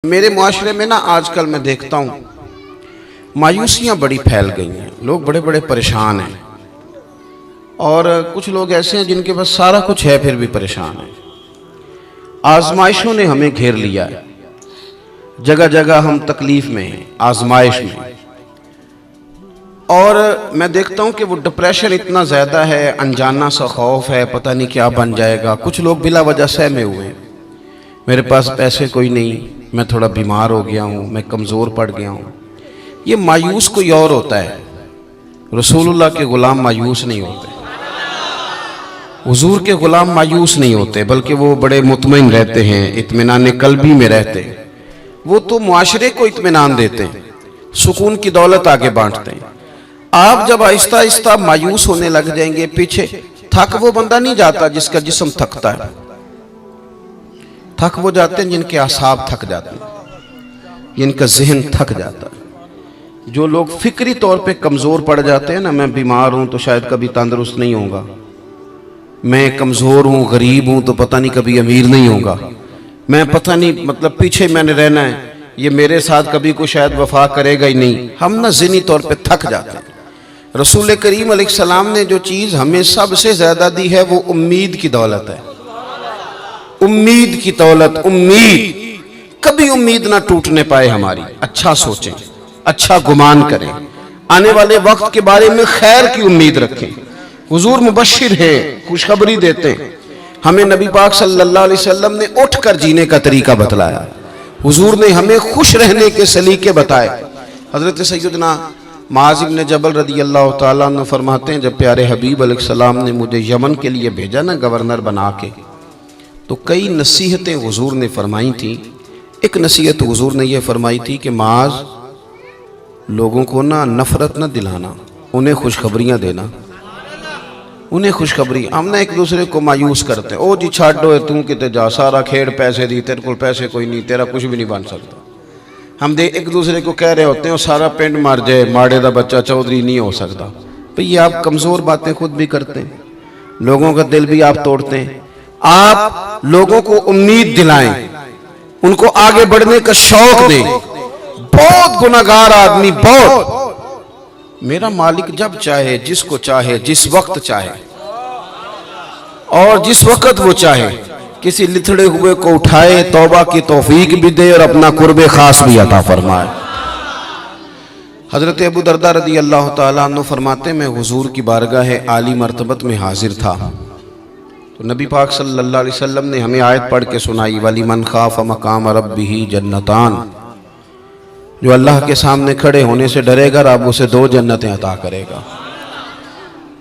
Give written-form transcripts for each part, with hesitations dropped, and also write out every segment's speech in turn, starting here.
मेरे मुआशरे में ना आजकल मैं देखता हूँ मायूसियाँ बड़ी फैल गई हैं। लोग बड़े बड़े परेशान हैं और कुछ लोग ऐसे हैं जिनके पास सारा कुछ है फिर भी परेशान हैं। आजमाइशों ने हमें घेर लिया है, जगह जगह हम तकलीफ में हैं, आजमाइश में। और मैं देखता हूँ कि वो डिप्रेशन इतना ज़्यादा है, अनजाना सा खौफ है, पता नहीं क्या बन जाएगा। कुछ लोग बिला वजह सहमे हुए हैं, मेरे पास पैसे कोई नहीं, मैं थोड़ा बीमार हो गया हूँ, मैं कमज़ोर पड़ गया हूँ। ये मायूस कोई और होता है, रसूलुल्लाह के ग़ुलाम मायूस नहीं होते, हुजूर के ग़ुलाम मायूस नहीं होते, बल्कि वो बड़े मुतमईन रहते हैं, इत्मीनान कल्बी में रहते हैं। वो तो मुआशरे को इत्मीनान देते हैं, सुकून की दौलत आगे बांटते हैं। आप जब आहिस्ता आहिस्ता मायूस होने लग जाएंगे, पीछे थक वो बंदा नहीं जाता जिसका जिस्म थकता है, थक वो जाते हैं जिनके आसाब थक जाते हैं, जिनका जहन थक जाता है। जो लोग फिक्री तौर पे कमज़ोर पड़ जाते हैं ना, मैं बीमार हूँ तो शायद कभी तंदुरुस्त नहीं होगा, मैं कमज़ोर हूँ, गरीब हूँ तो पता नहीं कभी अमीर नहीं होगा, मैं पता नहीं मतलब पीछे मैंने रहना है, ये मेरे साथ कभी कोई शायद वफा करेगा ही नहीं। हम ना ज़हनी तौर पे थक जाते हैं। रसूल करीम अलैहिस्सलाम ने जो चीज़ हमें सबसे ज़्यादा दी है वो उम्मीद की दौलत है। उम्मीद की दौलत, उम्मीद, कभी उम्मीद ना टूटने पाए हमारी। अच्छा सोचें, अच्छा गुमान करें, आने वाले वक्त के बारे में खैर की उम्मीद रखें। हुजूर मुबश्शिर है, खुशखबरी देते हैं। हमें नबी पाक सल्लल्लाहु अलैहि वसल्लम ने उठकर जीने का तरीका बतलाया। हुजूर ने हमें खुश रहने के सलीके बताए। हजरत सैयदना मुआज़ इब्न जबल रदियल्लाहु ताला अन्हु फरमाते हैं, जब प्यारे हबीब अलैहिस्सलाम ने मुझे यमन के लिए भेजा ना गवर्नर बना के, तो कई नसीहतें हुजूर ने फरमाई थी। एक नसीहत हुजूर ने यह फरमाई थी कि माज, लोगों को ना नफरत न दिलाना, उन्हें खुशखबरियाँ देना, उन्हें खुशखबरी। हम ना एक दूसरे को मायूस करते हैं, ओ जी छाड़ो तू किते जा, सारा खेड़ पैसे दी, तेरे को पैसे कोई नहीं, तेरा कुछ भी नहीं बन सकता। हम एक दूसरे को कह रहे होते हैं सारा पिंड मर जाए, माड़े का बच्चा चौधरी नहीं हो सकता। तो ये आप कमज़ोर बातें खुद भी करते हैं, लोगों का दिल भी आप तोड़ते हैं। आप लोगों को उम्मीद दिलाएं, उनको आगे बढ़ने का शौक दें। बहुत गुनाहगार आदमी, बहुत, मेरा मालिक जब चाहे, जिसको चाहे, जिस वक्त चाहे और जिस वक्त वो चाहे, किसी लिथड़े हुए को उठाए, तौबा की तौफीक भी दे और अपना कुर्बे खास भी अता फरमाए। हजरत अबू दरदा रदी अल्लाह ताला अन्हु फरमाते, मैं हुजूर की बारगाह आली मर्तबत में हाजिर था, तो नबी पाक सल्लल्लाहु अलैहि वसल्लम ने हमें आयत पढ़ के सुनाई, वली मन खाफ मकाम रब्बिही जन्नतान, जो अल्लाह के सामने खड़े होने से डरेगा, रब उसे 2 जन्नतें अता करेगा।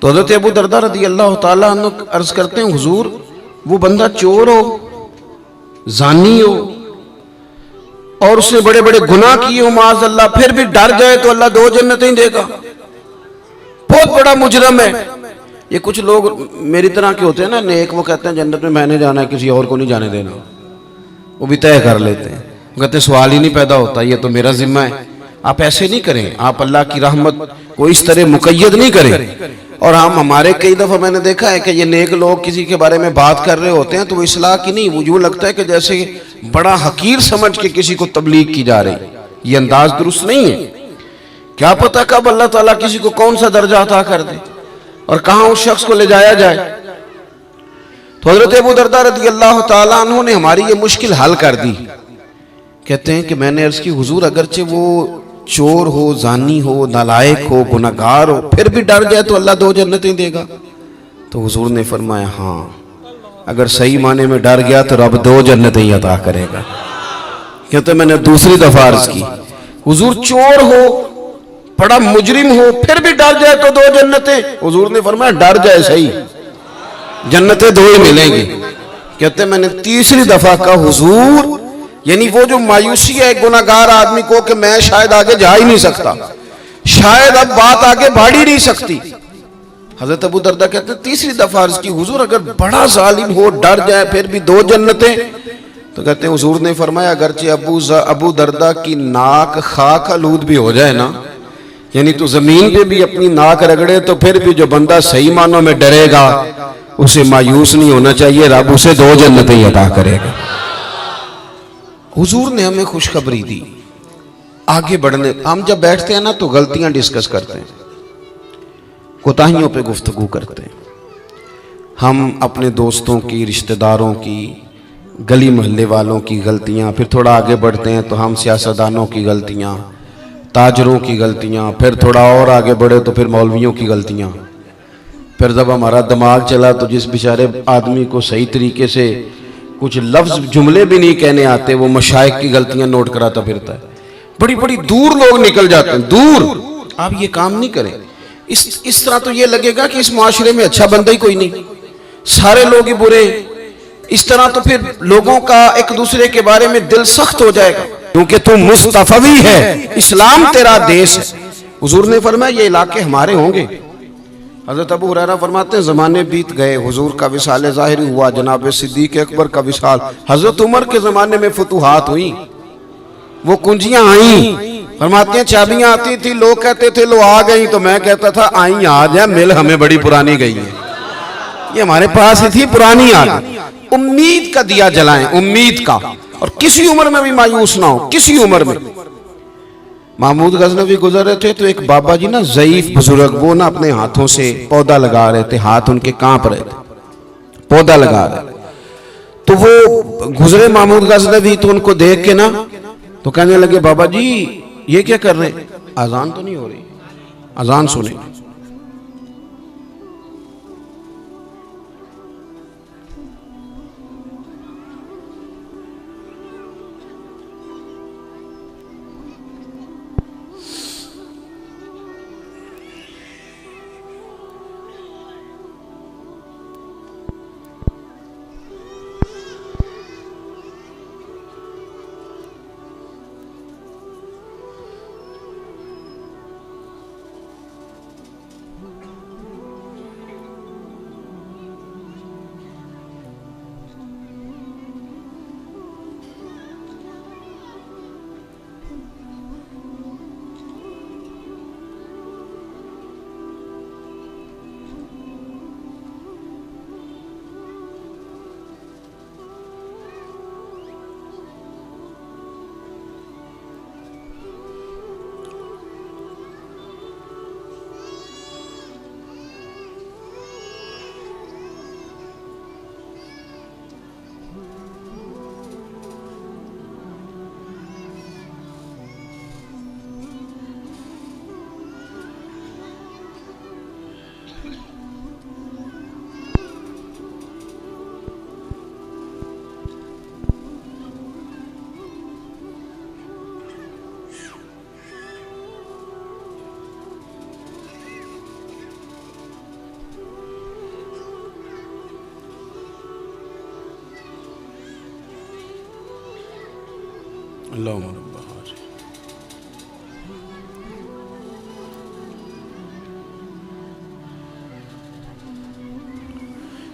तो हज़रत अबू दरदा रज़ी अल्लाह ताला अन्हु अर्ज़ करते हैं, हुजूर वो बंदा चोर हो, जानी हो और उसने बड़े बड़े गुनाह किए हो माज़ अल्लाह, फिर भी डर जाए तो अल्लाह 2 जन्नतें देगा, बहुत बड़ा मुजरम है। ये कुछ लोग मेरी तरह के होते हैं ना नेक, वो कहते हैं जन्नत में मैंने जाना है, किसी और को नहीं जाने देना, वो भी तय कर लेते हैं, कहते सवाल ही नहीं पैदा होता, ये तो मेरा जिम्मा है। आप ऐसे नहीं करें, आप अल्लाह की रहमत को इस तरह मुकय्यद नहीं करें। और हमारे कई दफ़ा मैंने देखा है कि ये नेक लोग किसी के बारे में बात कर रहे होते हैं तो वो इस्लाह की नहीं, वो यूँ लगता है कि जैसे बड़ा हकीर समझ के किसी को तबलीग की जा रही। ये अंदाज दुरुस्त नहीं है। क्या पता कब अल्लाह ताला किसी को कौन सा दर्जा अता कर दे और कहाँ उस शख्स को ले जाया जाए। तो हज़रत अबू दरदा रज़ी अल्लाह ताला अन्हु ने हमारी ये मुश्किल हल कर दी। कहते हैं कि मैंने अर्ज़ की, हुजूर अगरचे वो चोर हो, जानी हो, नालायक हो, गुनहगार हो, फिर भी डर जाए तो अल्लाह 2 जन्नतें देगा। तो हुजूर ने फरमाया, हाँ अगर सही माने में डर गया तो रब 2 जन्नतें ही अता करेगा। कहते मैंने दूसरी दफा अर्ज़ की, हुजूर चोर हो, बड़ा मुजरिम हो, फिर भी डर जाए तो 2 जन्नतें। हुजूर ने फरमाया डर जाए सही, जन्नतें 2 ही मिलेंगी। कहते मैंने तीसरी दफा कहा, हुजूर यानी वो जो मायूसी है गुनाहगार आदमी को कि मैं शायद आगे जा ही नहीं सकता, शायद अब बात आगे बढ़ ही नहीं सकती। हजरत अबू दरदा कहते तीसरी दफा अर्ज़ की, हुजूर अगर बड़ा जालिम हो, डर जाए, फिर भी 2 जन्नतें। तो कहते हैं हुजूर ने फरमाया, अगरचे अबू दरदा की नाक खाक आलूद भी हो जाए ना, यानी तो जमीन पे भी अपनी नाक रगड़े, तो फिर भी जो बंदा सही मानों में डरेगा उसे मायूस नहीं होना चाहिए, रब उसे 2 जन्नतें अता करेगा। हुजूर ने हमें खुशखबरी दी आगे बढ़ने। हम जब बैठते हैं ना तो गलतियां डिस्कस करते हैं, कोताहियों पे गुफ्तगू करते हैं। हम अपने दोस्तों की, रिश्तेदारों की, गली मोहल्ले वालों की गलतियां, फिर थोड़ा आगे बढ़ते हैं तो हम सियासतदानों की गलतियां, ताजरों की गलतियां, फिर थोड़ा और आगे बढ़े तो फिर मौलवियों की गलतियां। फिर जब हमारा दिमाग चला तो जिस बेचारे आदमी को सही तरीके से कुछ लफ्ज जुमले भी नहीं कहने आते, वो मशाइख की गलतियां नोट कराता फिरता है। बड़ी बड़ी दूर लोग निकल जाते हैं, दूर। आप ये काम नहीं करें। इस तरह तो ये लगेगा कि इस मुआशरे में अच्छा बंदा ही कोई नहीं, सारे लोग ही बुरे। इस तरह तो फिर लोगों का एक दूसरे के बारे में दिल सख्त हो जाएगा, क्योंकि तुम मुस्तफवी है, इस्लाम तेरा देश है। हुजूर ने फरमाया ये इलाके हमारे होंगे। हज़रत अबू हुरैरा फरमाते हैं ज़माने बीत गए, हुजूर का विसाल ज़ाहिर हुआ, जनाब सिद्दीक़ अकबर का विसाल, हज़रत उमर के ज़माने में फतूहात हुई, वो कुंजियां आई। फरमाते हैं चाबियां आती थी, लोग कहते थे लो आ गई, तो मैं कहता था आई आज है, मिल हमें बड़ी पुरानी गई है, ये हमारे पास ही थी, पुरानी आ गई। उम्मीद का दिया जलाएं, उम्मीद का। और किसी उम्र में भी मायूस ना हो, किसी उम्र में। महमूद गजनवी गुजर रहे थे तो एक बाबा जी ना ज़ईफ बुजुर्ग, वो ना अपने हाथों से पौधा लगा रहे थे, हाथ उनके कांप रहे थे, पौधा लगा रहे। तो वो गुजरे महमूद गजनवी, तो उनको देख के ना तो कहने लगे बाबा जी ये क्या कर रहे हैं, अजान तो नहीं हो रही, अजान सुने।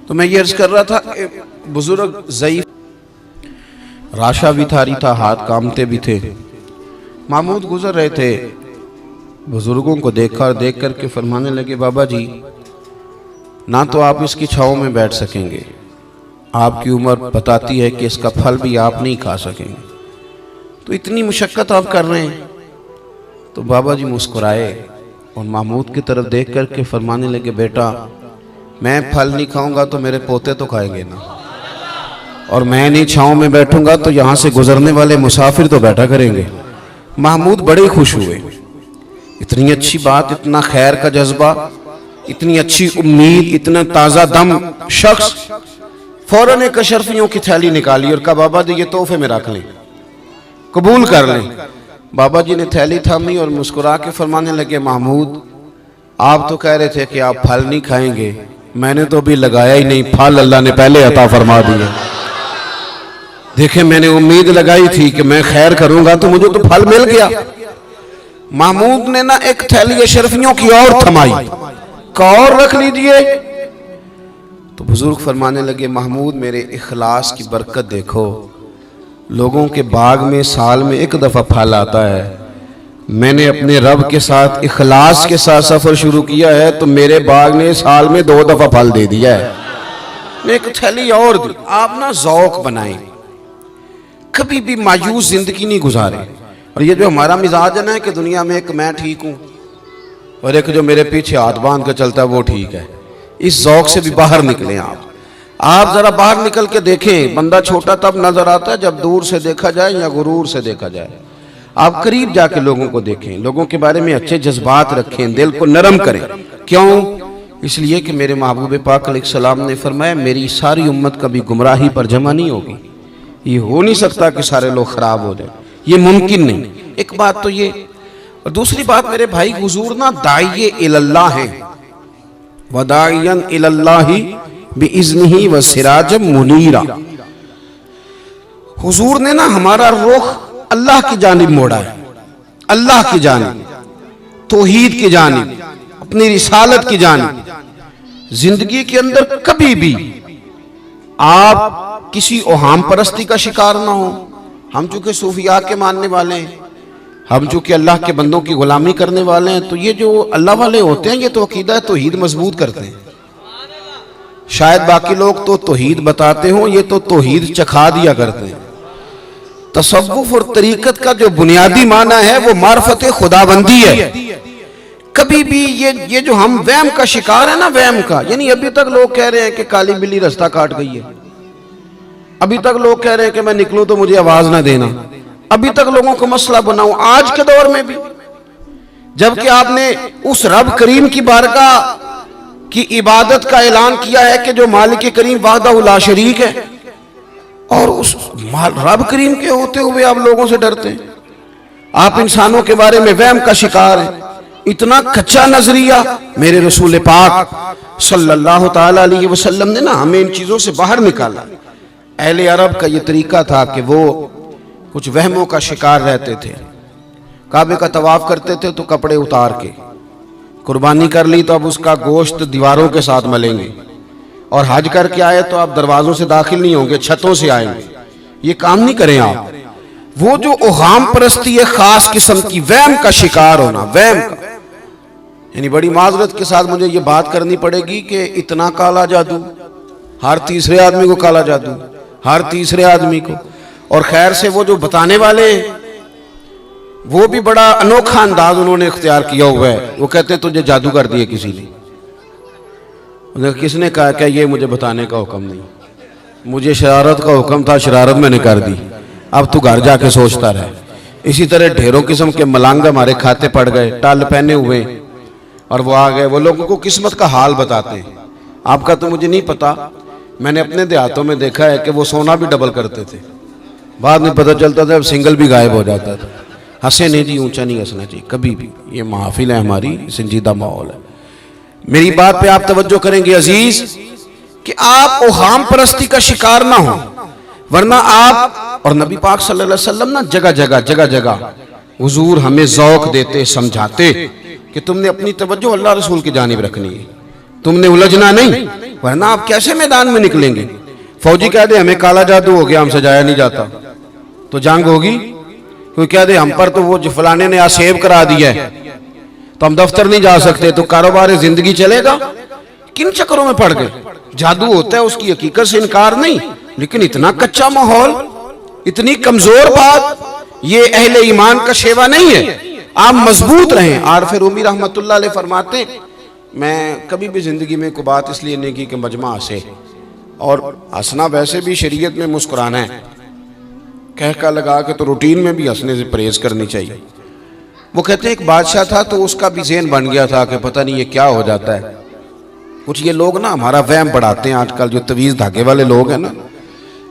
तो मैं ये अर्ज कर रहा था, बुजुर्ग ज़ईफ, राशा भी थारी था, हाथ कामते भी थे। महमूद गुजर रहे थे, बुजुर्गों को देख कर के फरमाने लगे बाबा जी ना तो आप इसकी छाँव में बैठ सकेंगे, आपकी उम्र बताती है कि इसका फल भी आप नहीं खा सकेंगे, तो इतनी मुशक्क़त आप कर रहे हैं। तो बाबा जी मुस्कुराए और महमूद की तरफ देख कर के फरमाने लगे बेटा मैं फल नहीं खाऊंगा तो मेरे पोते तो खाएंगे ना, और मैं नहीं छाँव में बैठूंगा तो यहाँ से गुजरने वाले मुसाफिर तो बैठा करेंगे। महमूद बड़े खुश हुए, इतनी अच्छी बात, इतना खैर का जज्बा, इतनी अच्छी उम्मीद, इतना ताज़ा दम शख्स। फौरन एक अशरफियों की थैली निकाली और कहा बाबा जी ये तोहफे में रख लें, कबूल कर लें। बाबा जी ने थैली थामी और मुस्कुरा के फरमाने लगे महमूद आप तो कह रहे थे कि आप फल नहीं खाएंगे, मैंने तो अभी लगाया ही नहीं, फल अल्लाह ने पहले अता फरमा दिया। देखे मैंने उम्मीद लगाई थी कि मैं खैर करूंगा तो मुझे तो फल मिल गया। महमूद ने ना एक थैली अशरफियों की और थमाई, का और रख लीजिए। तो बुजुर्ग फरमाने लगे महमूद मेरे इखलास की बरकत देखो, लोगों के बाग में साल में एक दफा फल आता है, मैंने अपने रब के साथ इखलास के साथ सफर शुरू किया है तो मेरे बाग ने साल में 2 दफा फल दे दिया है। एक थैली और दी। आप ना ज़ौक़ बनाएं, कभी भी मायूस जिंदगी नहीं गुजारे। और ये जो हमारा मिजाज है ना कि दुनिया में एक मैं ठीक हूँ और एक जो मेरे पीछे हाथ बांध के चलता है वो ठीक है, इस ज़ौक़ से भी बाहर निकलें। आप जरा बाहर निकल के देखें, बंदा छोटा तब नजर आता है जब दूर से देखा जाए या गुरूर से देखा जाए। आप करीब जाके लोगों को देखें, लोगों के बारे में अच्छे जज्बात रखें, दिल को नरम करें। क्यों? इसलिए कि मेरे महबूब पाक अलैहिस्सलाम ने फरमाया मेरी सारी उम्मत कभी गुमराही पर जमा नहीं होगी। ये हो नहीं सकता कि सारे लोग खराब हो जाए, ये मुमकिन नहीं। एक बात तो ये, और दूसरी बात मेरे भाई, हुजूर ना दाइये इलल्लाह हैं, वदाइयन इलल्लाही बिइज़्निही व सिराजम मुनीरा। हुजूर ने ना हमारा रुख अल्लाह की जानिब मोड़ा है, अल्लाह की जानिब, तौहीद की जानिब, अपनी रिसालत की जानिब। जिंदगी के अंदर कभी भी आप किसी ओहाम परस्ती का शिकार ना हो। हम चूंकि सूफिया के मानने वाले हैं, हम चूंकि अल्लाह के बंदों की गुलामी करने वाले हैं, तो ये जो अल्लाह वाले होते हैं ये तो अकीदा तौहीद मजबूत करते हैं। शायद बाकी लोग तो तौहीद बताते हों, ये तो तौहीद चखा दिया करते हैं। तसव्वुफ और तरीकत का जो बुनियादी माना है वो मार्फत खुदाबंदी है। कभी भी ये जो हम वहम का शिकार है ना, वहम का, यानी अभी तक लोग कह रहे हैं कि काली बिल्ली रास्ता काट गई है, अभी तक लोग कह रहे हैं कि मैं निकलूं तो मुझे आवाज ना देना, अभी तक लोगों को मसला बनाऊं, आज के दौर में भी, जबकि आपने उस रब करीम की बारगाह की इबादत का ऐलान किया है कि जो मालिक करीम वाहदहू ला शरीक है, और उस रब करीम के होते हुए आप लोगों से डरते हैं। आप इंसानों के बारे में वहम का शिकार हैं। इतना कच्चा नजरिया मेरे रसूल पाक सल्लल्लाहु ताला अलैहि वसल्लम ने ना हमें इन चीजों से बाहर निकाला। अहले अरब का ये तरीका था कि वो कुछ वहमों का शिकार रहते थे। काबे का तवाफ करते थे तो कपड़े उतार के, कुर्बानी कर ली तो अब उसका गोश्त दीवारों के साथ मलेंगे, और हज करके आए तो आप दरवाजों से दाखिल नहीं होंगे, छतों से आएंगे। ये काम नहीं करें आप। वो जो ओहाम परस्ती है, खास किस्म की वहम का शिकार होना, वहम का, यानी बड़ी माजरत के साथ मुझे ये बात करनी पड़ेगी कि इतना काला जादू, हर तीसरे आदमी को काला जादू, हर तीसरे आदमी को। और खैर से वो जो बताने वाले, वो भी बड़ा अनोखा अंदाज उन्होंने इख्तियार किया हुआ है। वो कहते तुझे जादू कर दिए किसी ने। किसने कहा क्या ये मुझे बताने का हुक्म नहीं, मुझे शरारत का हुक्म था, शरारत मैंने कर दी, अब तू घर जाके सोचता रहे। इसी तरह ढेरों किस्म के मलांग हमारे खाते पड़ गए, टल पहने हुए, और वो आ गए। वो लोगों को किस्मत का हाल बताते हैं। आपका तो मुझे नहीं पता, मैंने अपने देहातों में देखा है कि वो सोना भी डबल करते थे, बाद में पता चलता था अब सिंगल भी गायब हो जाता था। हंसे नहीं जी, ऊंचा नहीं हंसना चाहिए कभी भी, ये महफिल है हमारी, संजीदा माहौल है। मेरी बात पे आप तवज्जो करेंगे अजीज कि आप ओहाम परस्ती का शिकार ना हो, वरना आप और नबी पाक सल्लल्लाहु अलैहि वसल्लम ना जगह जगह हुजूर हमें ज़ौक़ देते, समझाते कि तुमने अपनी तवज्जो अल्लाह रसूल की जानिब रखनी है, तुमने उलझना नहीं, वरना आप कैसे मैदान में निकलेंगे। फौजी कह दे हमें काला जादू हो गया, हमसे जाया नहीं जाता, तो जंग होगी। कोई कह दे हम पर तो वो फलाने ने आसेब करा दिया है तो हम दफ्तर नहीं जा सकते, तो कारोबार जिंदगी चलेगा। किन चक्करों में पड़ गए। जादू होता है, उसकी हकीकत से इनकार नहीं, लेकिन इतना कच्चा माहौल, इतनी कमजोर बात, ये अहले ईमान का शेवा नहीं है। आप मजबूत रहें। आरफ रूमी रहमतुल्लाह अलैह फरमाते, मैं कभी भी जिंदगी में कोई बात इसलिए नहीं की कि मजमा हंसे, और हंसना वैसे भी शरीयत में मुस्कुराना है, कह का लगा के तो रूटीन में भी हंसने से परहेज करनी चाहिए। वो कहते हैं एक बादशाह था तो उसका भी ज़हन बन गया था कि पता नहीं ये क्या हो जाता है। कुछ ये लोग ना हमारा वहम बढ़ाते हैं आजकल, जो तवीज़ धागे वाले लोग हैं ना,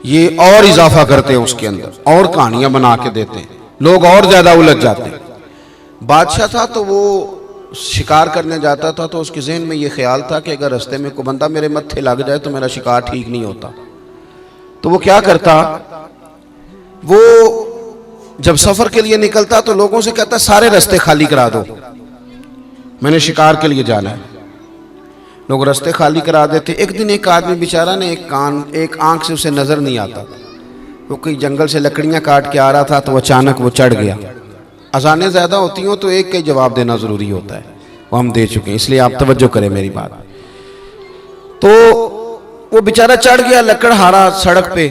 ये और इजाफा करते हैं उसके अंदर, और कहानियां बना के देते हैं, लोग और ज्यादा उलझ जाते हैं। बादशाह था तो वो शिकार करने जाता था तो उसके जहन में ये ख्याल था कि अगर रास्ते में कोई बंदा मेरे मत्थे लग जाए तो मेरा शिकार ठीक नहीं होता। तो वो क्या करता, वो जब सफर के लिए निकलता तो लोगों से कहता सारे रास्ते खाली करा दो, मैंने शिकार के लिए जाना है। लोग रास्ते खाली करा देते। एक दिन एक आदमी बेचारा ने एक आंख से उसे नजर नहीं आता, वो कोई जंगल से लकड़ियां काट के आ रहा था तो अचानक वो चढ़ गया। अजानें ज्यादा होती हो तो एक का जवाब देना जरूरी होता है, वो हम दे चुके हैं, इसलिए आप तवज्जो करें मेरी बात। तो वो बेचारा चढ़ गया लकड़हारा सड़क पे,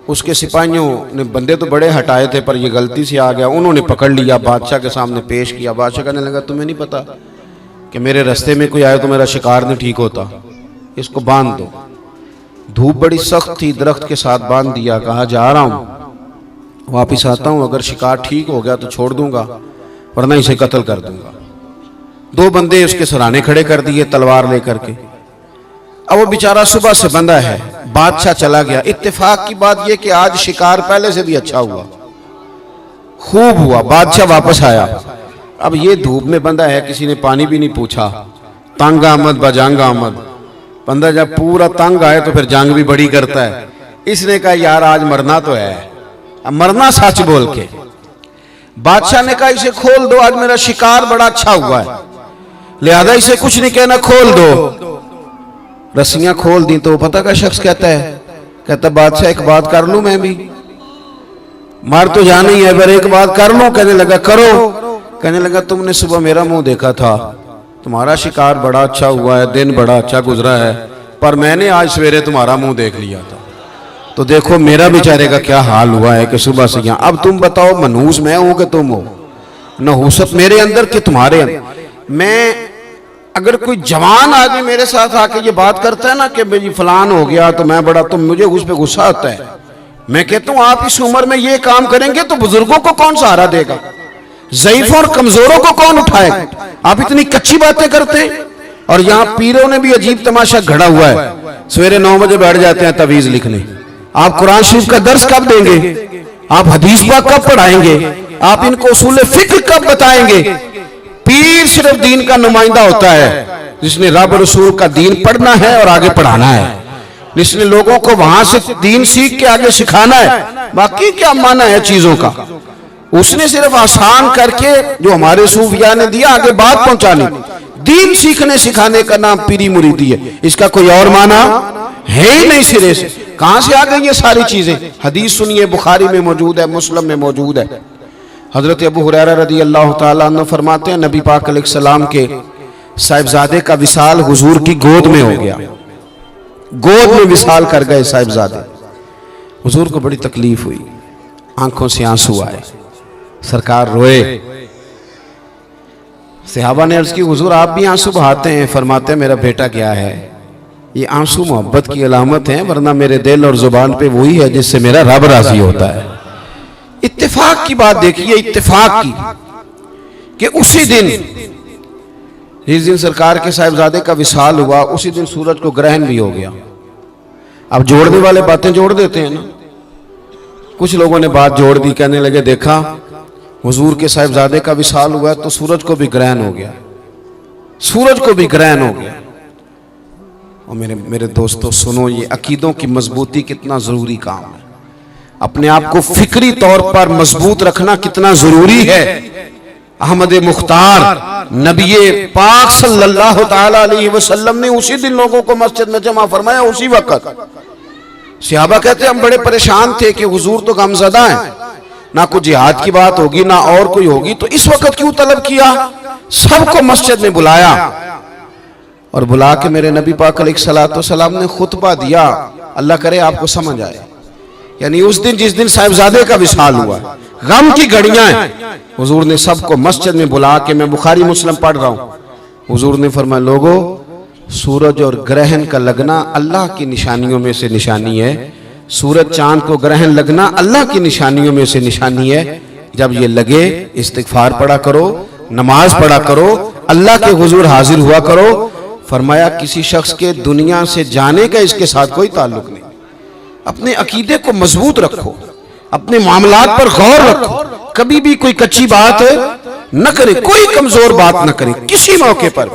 उसके सिपाहियों ने, बंदे तो बड़े हटाए थे पर ये गलती से आ गया, उन्होंने पकड़ लिया, बादशाह के सामने पेश किया। बादशाह कहने लगा तुम्हें नहीं पता कि मेरे रास्ते में कोई आए तो मेरा शिकार नहीं ठीक होता, इसको बांध दो। धूप बड़ी सख्त थी, दरख्त के साथ बांध दिया। कहा जा रहा हूँ, वापिस आता हूँ, अगर शिकार ठीक हो गया तो छोड़ दूंगा, वरना इसे कत्ल कर दूंगा। 2 बंदे उसके सराहने खड़े कर दिए तलवार लेकर के। अब वो बेचारा सुबह से बंधा है, बादशाह चला गया। इत्तेफाक की बात यह कि आज शिकार पहले से भी अच्छा हुआ, खूब हुआ। बादशाह वापस आया, अब ये धूप में बंधा है, किसी ने पानी भी नहीं पूछा। तंग आमद बजंग आमद, बंदा जब पूरा तंग आए तो फिर जंग भी बड़ी करता है। इसने कहा यार आज मरना तो है, अब मरना सच बोल के। बादशाह ने कहा इसे खोल दो, आज मेरा शिकार बड़ा अच्छा हुआ है, लिहाजा इसे कुछ नहीं कहना, खोल दो। रस्सियां खोल दी तो पता क्या शख्स कहता है, कहता बादशाह एक बात कर लूं मैं भी, मार तो जाना ही है पर एक बात कर लूं। कहने लगा करो। कहने लगा तुमने सुबह मेरा मुंह देखा था, तुम्हारा शिकार बड़ा अच्छा हुआ है, दिन बड़ा अच्छा गुजरा है, पर मैंने आज सवेरे तुम्हारा मुंह देख लिया था, तो देखो मेरा बेचारे का क्या हाल हुआ है कि सुबह से यहाँ। अब तुम बताओ मनहूस मैं हूं कि तुम हो, नहूसत मेरे अंदर कि तुम्हारे अंदर। मैं अगर कोई जवान आदमी मेरे साथ आके ये बात करता है ना कि भाई फलान हो गया तो मैं बड़ा, तो मुझे उस पर गुस्सा आता है। मैं कहता हूं आप इस उम्र में ये काम करेंगे तो बुजुर्गों को कौन सहारा देगा, ज़ईफों और कमजोरों को कौन उठाएगा। आप इतनी कच्ची बातें करते हैं। और यहाँ पीरों ने भी अजीब तमाशा घड़ा हुआ है, सवेरे 9 बजे बैठ जाते हैं तवीज लिखने। आप कुरान शरीफ का दर्स कब देंगे, आप हदीस पाक कब पढ़ाएंगे, आप इनको उसूल फिक्र कब बताएंगे। पीर सिर्फ दीन का नुमाइंदा होता है, जिसने रब रसूल का दीन पढ़ना है और आगे पढ़ाना है, जिसने लोगों को वहां से दीन सीख के आगे सिखाना है। बाकी क्या माना है चीजों का, उसने सिर्फ आसान करके जो हमारे सूफिया ने दिया आगे बात पहुंचानी। दीन सीखने सिखाने का नाम पीरी मुरीदी है, इसका कोई और माना है ही नहीं। सिरे से कहां से आ गई ये सारी चीजें। हदीस सुनिए, बुखारी में मौजूद है, मुस्लिम में मौजूद है। हजरत अबू हुरैरा रदी अल्लाह ताला अन्हु फरमाते हैं नबी पाक अलैहिस्सलाम के साहिबजादे का विसाल हुजूर की गोद में हो गया, गोद में विसाल कर गए साहिबजादे। हुजूर को बड़ी तकलीफ हुई, आंखों से आंसू आए, सरकार रोए। सहाबा ने अर्ज की हुजूर आप भी आंसू बहाते हैं। फरमाते हैं मेरा बेटा क्या है, ये आंसू मोहब्बत की अलामत है, वरना मेरे दिल और जुबान पे वही है जिससे मेरा रब राजी होता है। इत्तेफाक की बात देखिए, इत्तेफाक की कि उसी दिन जिस दिन सरकार के साहिबजादे का विसाल हुआ उसी दिन सूरज को ग्रहण भी हो गया। अब जोड़ने वाले बातें जोड़ देते हैं ना, कुछ लोगों ने बात जोड़ दी, कहने लगे देखा हुजूर के साहिबजादे का विसाल हुआ तो सूरज को भी ग्रहण हो गया, सूरज को भी ग्रहण हो गया। और मेरे दोस्तों सुनो, ये अकीदों की मजबूती कितना जरूरी काम है, अपने आप को फिक्री तौर पर मजबूत रखना कितना जरूरी है। अहमद मुख्तार नबी पाक सल्लल्लाहु ताला अलैहि वसल्लम ने उसी दिन लोगों को मस्जिद में जमा फरमाया, उसी वक्त। सहाबा कहते हम बड़े परेशान थे कि हुजूर तो गमज़दा हैं, ना कोई जिहाद की बात होगी ना और कोई होगी, तो इस वक्त क्यों तलब किया। सबको मस्जिद में बुलाया और बुला के मेरे नबी पाक अलैहिस्सलाम ने खुतबा दिया। अल्लाह करे आपको समझ आए। यानी उस दिन जिस दिन साहिबजादे का विसाल हुआ, गम की घड़ियां हैं, हुजूर ने सबको मस्जिद में बुला के, मैं बुखारी मुस्लिम पढ़ रहा हूं, हुजूर ने फरमाया लोगों सूरज और ग्रहण का लगना अल्लाह की निशानियों में से निशानी है। सूरज चांद को ग्रहण लगना अल्लाह की निशानियों में से निशानी है। जब ये लगे इस्तिगफार पढ़ा करो, नमाज पढ़ा करो, अल्लाह के हुजूर हाजिर हुआ करो। फरमाया किसी शख्स के दुनिया से जाने का इसके साथ कोई ताल्लुक नहीं। अपने अकीदे को मजबूत रखो, अपने मामलात पर गौर रखो, कभी भी कोई कच्ची बात न करे, कोई कमजोर बात न करे किसी मौके पर।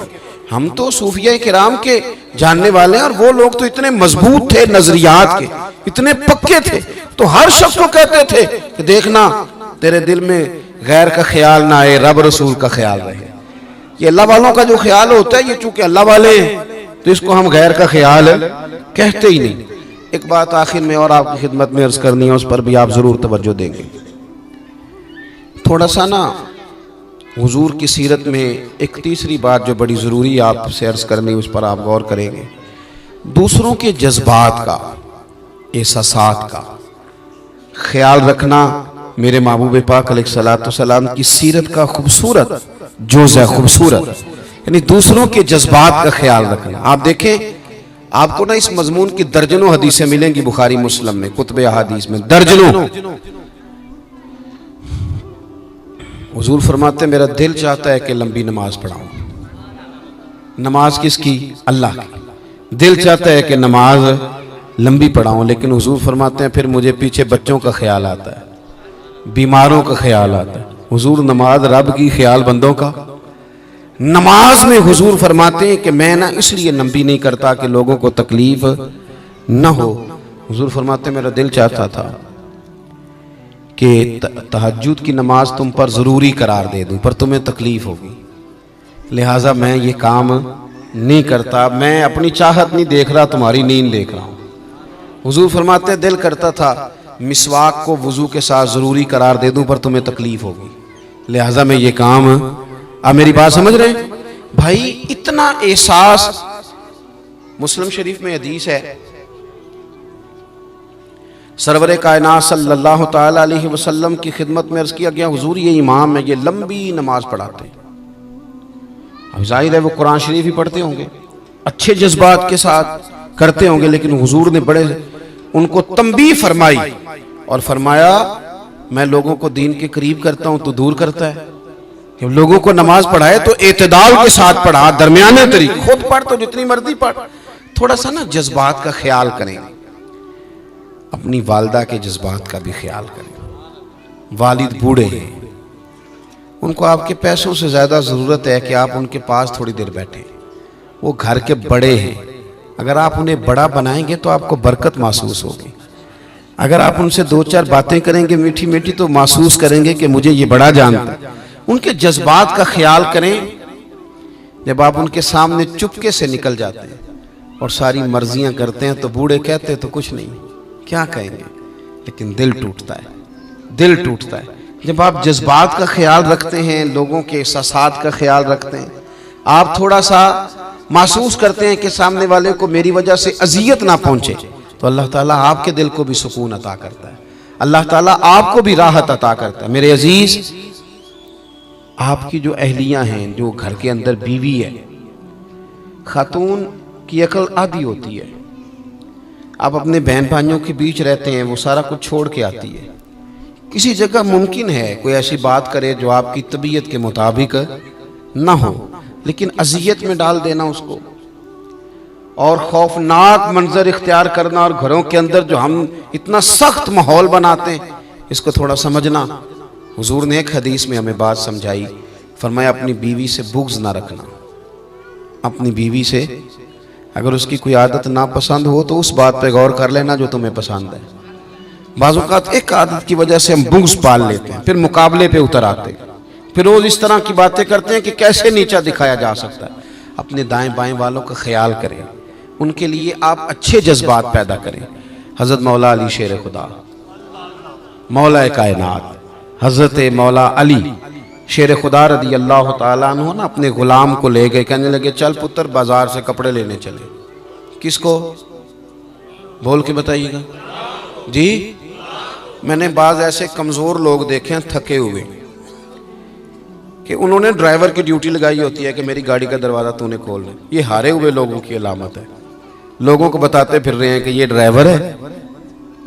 हम तो सूफिया किराम के जानने वाले हैं और वो लोग तो इतने मजबूत थे, नजरियात के इतने पक्के थे, तो हर शख्स को कहते थे कि देखना तेरे दिल में गैर का ख्याल ना आए, रब रसूल का ख्याल रहे। ये अल्लाह वालों का जो ख्याल होता है, ये चूंकि अल्लाह वाले हैं तो इसको हम गैर का ख्याल कहते ही नहीं। एक बात आखिर में और आपकी खिदमत में अर्ज करनी है, उस पर भी आप जरूर तवज्जो देंगे। थोड़ा सा ना हुजूर की सीरत में एक तीसरी बात जो बड़ी ज़रूरी आपसे अर्ज करनी, उस पर आप गौर करेंगे। दूसरों के जज्बात का, एहसासात का, ख्याल रखना मेरे महबूब पाक अलैहिस्सलाम की सीरत का खूबसूरत जोज़ है, खूबसूरत, यानी दूसरों के जज्बात का ख्याल रखना। आप देखें, आपको ना इस मजमून की दर्जनों हदीसें मिलेंगी बुखारी मुस्लिम में, कुतुब अहादीस में, दर्जनों। हुजूर फरमाते मेरा दिल चाहता है कि लंबी नमाज पढ़ाऊं। नमाज किसकी? अल्लाह की। दिल चाहता है कि नमाज लंबी पढ़ाऊं, लेकिन हुजूर फरमाते हैं फिर मुझे पीछे बच्चों का ख्याल आता है, बीमारों का ख्याल आता है। हुजूर नमाज रब की, ख्याल बंदों का। नमाज में हुजूर फरमाते हैं कि मैं ना इसलिए लंबी नहीं करता कि लोगों को तकलीफ न हो। हुजूर फरमाते हैं मेरा दिल चाहता था कि तहज्जुद की नमाज तुम पर ज़रूरी करार दे दूं, पर तुम्हें तकलीफ होगी, लिहाजा मैं ये काम नहीं करता। मैं अपनी चाहत नहीं देख रहा, तुम्हारी नींद देख रहा हूँ। हुजूर फरमाते हैं दिल करता था मिसवाक को वुजू के साथ ज़रूरी करार दे दूं, पर तुम्हें तकलीफ होगी, लिहाजा मैं ये काम। आप मेरी बात समझ रहे हैं भाई? इतना एहसास। मुस्लिम शरीफ में हदीस है, सरवरे कायनात सल्लल्लाहु ताला अलैहि वसल्लम की खिदमत में अर्ज किया गया, हुजूर ये इमाम है, ये लंबी नमाज पढ़ाते हैं। अब जाहिर है वो कुरान शरीफ ही पढ़ते होंगे, अच्छे जज्बात के साथ करते होंगे, लेकिन हुजूर ने बड़े उनको तंबीह फरमाई और फरमाया मैं लोगों को दीन के करीब करता हूं, तो दूर करता है। कि लोगों को नमाज पढ़ाए तो एतदाल के साथ पढ़ा, दरमियाने तरीके। खुद पढ़ तो जितनी मर्जी पढ़, थोड़ा सा ना जज्बात का ख्याल करें, अपनी वालदा के जज्बात का भी ख्याल करें। वालिद बूढ़े हैं, उनको आपके पैसों से ज़्यादा ज़रूरत है कि आप उनके पास थोड़ी देर बैठें। वो घर के बड़े हैं, अगर आप उन्हें बड़ा बनाएंगे तो आपको बरकत महसूस होगी। अगर आप उनसे दो चार बातें करेंगे मीठी मीठी, तो महसूस करेंगे कि मुझे ये बड़ा जानता है। उनके जज्बात का ख्याल करें। जब आप उनके सामने चुपके से निकल जाते हैं और सारी मर्जियां करते हैं, तो बूढ़े कहते तो कुछ नहीं, क्या कहेंगे, लेकिन दिल टूटता है, दिल टूटता है। जब आप जज्बात का ख्याल रखते हैं, लोगों के एहसासात का ख्याल रखते हैं, आप थोड़ा सा महसूस करते हैं कि सामने वाले को मेरी वजह से अजियत ना पहुंचे, तो अल्लाह ताला आपके दिल को भी सुकून अता करता है, अल्लाह ताला आपको भी राहत अता करता है। मेरे अजीज, आपकी जो अहलियां हैं, जो घर के अंदर बीवी है, खातून की अकल आधी होती है। आप अपने बहन भाइयों के बीच रहते हैं, वो सारा कुछ छोड़ के आती है। किसी जगह मुमकिन है कोई ऐसी बात करे जो आपकी तबीयत के मुताबिक ना हो, लेकिन अजियत में डाल देना उसको, और खौफनाक मंजर इख्तियार करना, और घरों के अंदर जो हम इतना सख्त माहौल बनाते हैं, इसको थोड़ा समझना। हुजूर ने एक हदीस में हमें बात समझाई, फरमाया अपनी बीवी से बुग़्ज़ ना रखना। अपनी बीवी से अगर उसकी कोई आदत ना पसंद हो तो उस बात पे गौर कर लेना जो तुम्हें पसंद है। बाज़ औक़ात एक आदत की वजह से हम बुग़्ज़ पाल लेते हैं, फिर मुकाबले पे उतर आते हैं, फिर रोज़ इस तरह की बातें करते हैं कि कैसे नीचा दिखाया जा सकता है। अपने दाएं बाएं वालों का ख्याल करें, उनके लिए आप अच्छे जज्बात पैदा करें। हज़रत मौला अली शेर खुदा, मौला कायनात हज़रत मौला अली शेर खुदा रदी अल्लाह ताला अन्हु ना अपने गुलाम को ले गए, कहने लगे चल पुत्र बाजार से कपड़े लेने चले। किसको? बोल के बताइएगा जी। मैंने बाज़ ऐसे कमज़ोर लोग देखे हैं थके हुए, कि उन्होंने ड्राइवर की ड्यूटी लगाई होती है कि मेरी गाड़ी का दरवाज़ा तूने खोलना। ये हारे हुए लोगों की अलामत है। लोगों को बताते फिर रहे हैं कि ये ड्राइवर है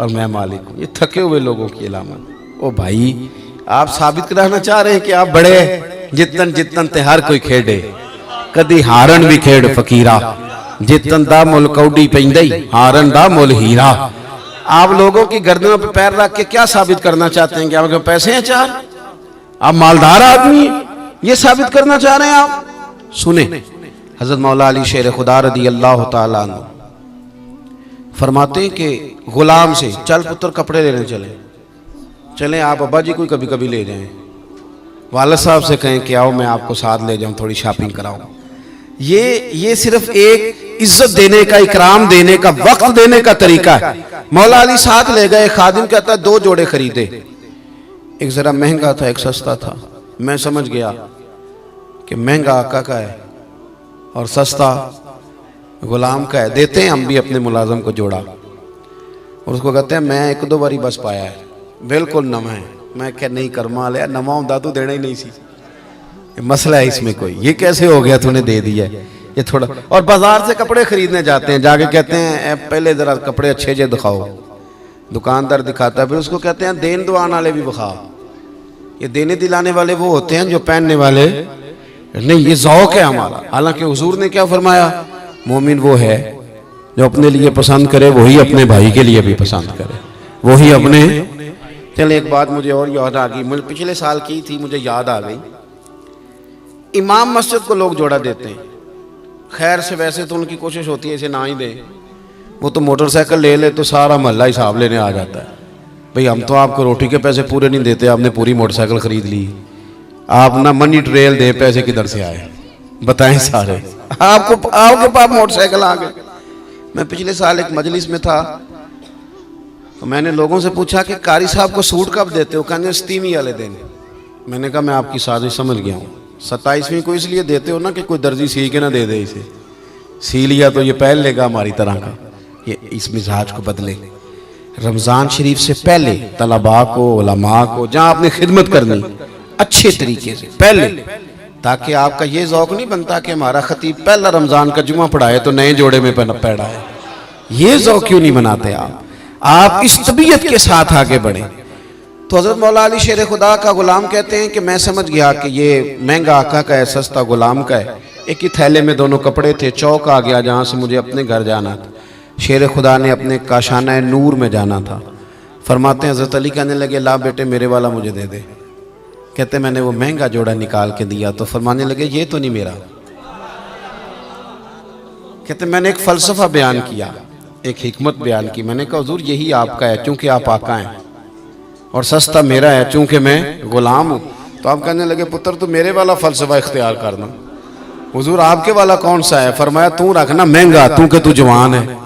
और मैं मालिक हूँ। ये थके हुए लोगों की अलामत। ओ भाई, आप साबित कराना चाह रहे हैं कि आप बड़े हैं। जितन जितन ते हर कोई खेडे, कदी हारन भी खेड फकीरा, जितन दा मुल कौडी पैंदई, हारन दा मुल हीरा। आप लोगों की गर्दनों पर पैर रख के क्या साबित करना चाहते हैं कि आपके पैसे हैं चार, आप मालदार आदमी, ये साबित करना चाह रहे हैं आप? सुने, हजरत मौला अली शेर खुदा रदी अल्लाह ताला अन्हु फरमाते हैं कि गुलाम से चल पुत्र कपड़े लेने चले। आप अब्बा जी को कभी कभी ले जाएं, वालिद साहब से कहें कि आओ मैं आपको साथ ले जाऊं, थोड़ी शॉपिंग कराऊं। ये सिर्फ एक इज्जत देने का, इकराम देने का, वक्त देने का तरीका है। मौला अली साथ ले गए। खादिम कहता है 2 जोड़े खरीदे, एक जरा महंगा था एक सस्ता था। मैं समझ गया कि महंगा आका का है और सस्ता गुलाम का है, देते हैं हम भी अपने मुलाजम को जोड़ा। और उसको कहते हैं मैं 1-2 बारी बस पाया है, बिल्कुल नवा है। मैं क्या नहीं कर्मा लिया, नवा होता तो देना ही नहीं सी। मसला है इसमें कोई, ये कैसे हो गया तूने दे दिया ये थोड़ा। और बाजार से कपड़े खरीदने जाते हैं, जाके कहते हैं पहले जरा कपड़े अच्छे जे दिखाओ, दुकानदार दिखाता है, फिर उसको कहते हैं देन दुआन वाले भी दिखा। ये देने दिलाने वाले वो होते हैं जो पहनने वाले नहीं, ये ज़ौक़ है हमारा। हालांकि हुजूर ने क्या फरमाया, मोमिन वो है जो अपने लिए पसंद करे वही अपने भाई के लिए भी पसंद करे, वही अपने। चले एक बात मुझे और याद आ गई, मुझे पिछले साल की थी, मुझे याद आ गई। इमाम मस्जिद को लोग जोड़ा देते हैं, खैर से वैसे तो उनकी कोशिश होती है इसे ना ही दें। वो तो मोटरसाइकिल ले ले तो सारा मोहल्ला हिसाब लेने आ जाता है, भाई हम तो आपको रोटी के पैसे पूरे नहीं देते, आपने पूरी मोटरसाइकिल खरीद ली, आप ना मनी ट्रेल दे, पैसे किधर से आए बताएं सारे, आपको आपके पास मोटरसाइकिल आ गए। मैं पिछले साल एक मजलिस में था, तो मैंने लोगों से पूछा कि कारी साहब को सूट कब देते हो, कहने 27वीं वाले दिन। मैंने कहा मैं आपकी साजिश समझ गया हूँ, 27वीं को इसलिए देते हो ना कि कोई दर्जी सी के ना दे दे, इसे सी लिया तो ये पहन लेगा हमारी तरह का, ये इस मिजाज को बदले। रमज़ान शरीफ से पहले तलबा को, उलमा को, जहाँ आपने खिदमत करनी अच्छे तरीके से पहले, ताकि आपका ये ज़ौक़ नहीं बनता कि हमारा खतीब पहला रमज़ान का जुमा पढ़ाए तो नए जोड़े में पढ़ाए। ये ज़ौक़ क्यों नहीं बनाते आप इस तबीयत के साथ आगे बढ़े। तो हज़रत मौला अली शेर खुदा का गुलाम कहते हैं कि मैं समझ गया कि ये महंगा आका का है, सस्ता गुलाम का है। एक ही थैले में दोनों कपड़े थे, चौक आ गया जहाँ से मुझे अपने घर जाना था, शेर खुदा ने अपने काशाना नूर में जाना था। फरमाते हैं हज़रत अली कहने लगे ला बेटे मेरे वाला मुझे दे दे। कहते मैंने वो महंगा जोड़ा निकाल के दिया तो फरमाने लगे ये तो नहीं मेरा। कहते मैंने एक फ़लसफ़ा बयान किया, एक हिकमत बयान की, मैंने कहा हुजूर यही आपका है चूँकि आप आका हैं, और सस्ता मेरा है चूँकि मैं गुलाम हूँ। तो आप कहने लगे पुत्र तो मेरे वाला फ़लसफ़ा इख्तियार करना। हुजूर आपके वाला कौन सा है? फरमाया तू रखना महंगा चूँकि तू जवान है,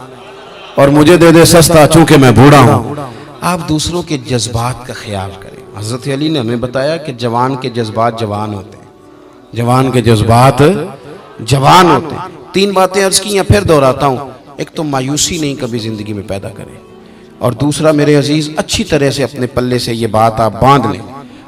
और मुझे दे दे सस्ता चूँकि मैं बूढ़ा हूँ। आप दूसरों के जज्बात का ख्याल करें। हज़रत अली ने हमें बताया कि जवान के जज्बात जवान होते हैं, जवान के जज्बात जवान होते हैं। 3 बातें अर्ज़ की हैं, फिर दोहराता हूँ। एक तो मायूसी नहीं कभी ज़िंदगी में पैदा करें, और दूसरा मेरे अजीज़ अच्छी तरह से अपने पल्ले से ये बात आप बांध लें,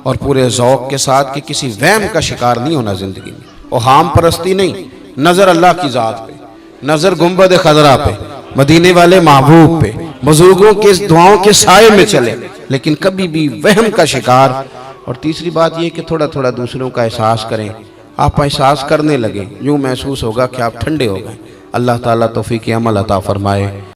और पूरे ज़ौक़ के साथ कि किसी वहम का शिकार नहीं होना ज़िंदगी में। और हाम परस्ती नहीं, नज़र अल्लाह की ज़ात पे, नज़र गुंबद खजरा पे, मदीने वाले महबूब पे, बुजुर्गों के दुआओं के साए में चले, लेकिन कभी भी वहम का शिकार। और तीसरी बात यह कि थोड़ा थोड़ा दूसरों का एहसास करें। आप एहसास करने लगे, यूँ महसूस होगा कि आप ठंडे हो गए। अल्लाह ताला तौफीक अमल अता फरमाए।